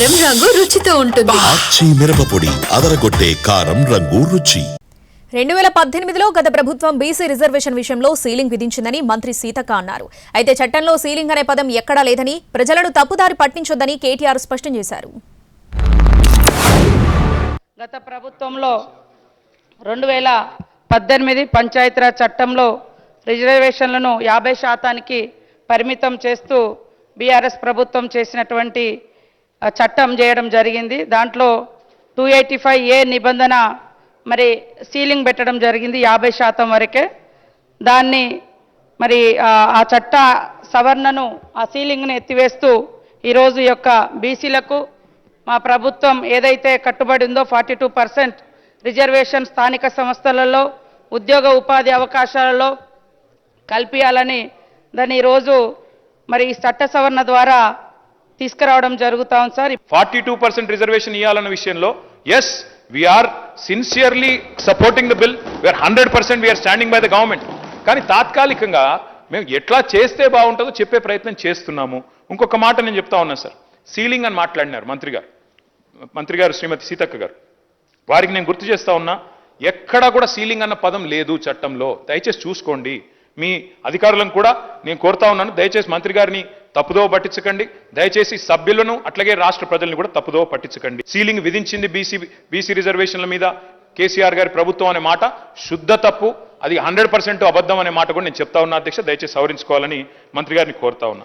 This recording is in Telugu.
కారం రంగు రుచితో ఉంటుంది. ఆచి మిరపపొడి అదరగొట్టే కారం రంగు రుచి. 2018లో గత ప్రభుత్వం బీసీ రిజర్వేషన్ విషయంలో సీలింగ్ విధించిందని మంత్రి సీతక్క అన్నారు. అయితే చట్టంలో సీలింగ్ అనే పదం ఎక్కడా లేదని, ప్రజలను తప్పుదారి పట్టించొద్దని కేటీఆర్ స్పష్టం చేశారు. గత ప్రభుత్వంలో 2018 పంచాయతీరాజ్ చట్టంలో రిజర్వేషన్లను 50% పరిమితం చేస్తూ బీఆర్ఎస్ ప్రభుత్వం చేసినటువంటి చట్టం చేయడం జరిగింది. దాంట్లో 285A నిబంధన మరి సీలింగ్ పెట్టడం జరిగింది 50% వరకే. దాన్ని మరి ఆ చట్ట సవరణను ఆ సీలింగ్ను ఎత్తివేస్తూ ఈరోజు యొక్క బీసీలకు మా ప్రభుత్వం ఏదైతే కట్టుబడి ఉందో 42% రిజర్వేషన్ స్థానిక సంస్థలలో ఉద్యోగ ఉపాధి అవకాశాలలో కల్పించాలని దాన్ని ఈరోజు మరి ఈ చట్ట సవరణ ద్వారా తీసుకురావడం జరుగుతా ఉంది సార్. 42% రిజర్వేషన్ ఇవ్వాలన్న విషయంలో yes we are sincerely supporting the bill, we are 100% we are standing by the government. కానీ తాత్కాలికంగా మేము ఎట్లా చేస్తే బాగుంటుందో చెప్పే ప్రయత్నం చేస్తున్నాము. ఇంకొక మాట నేను చెప్తా ఉన్నా సార్, సీలింగ్ అని మాట్లాడినారు మంత్రి గారు శ్రీమతి సీతక్క గారు. వారికి నేను గుర్తు చేస్తా ఉన్నా, ఎక్కడా కూడా సీలింగ్ అన్న పదం లేదు చట్టంలో. దయచేసి చూసుకోండి. మీ అధికారులను కూడా నేను కోరుతా ఉన్నాను, దయచేసి మంత్రి గారిని తప్పుదోవ పట్టించకండి. దయచేసి సభ్యులను అట్లాగే రాష్ట్ర ప్రజలను కూడా తప్పుదోవ పట్టించకండి. సీలింగ్ విధించింది బీసీ రిజర్వేషన్ల మీద కేసీఆర్ గారి ప్రభుత్వం అనే మాట శుద్ధ తప్పు. అది 100% అబద్ధం అనే మాట కూడా నేను చెప్తా ఉన్నా అధ్యక్ష. దయచేసి సవరించుకోవాలని మంత్రి గారిని కోరుతా ఉన్నా.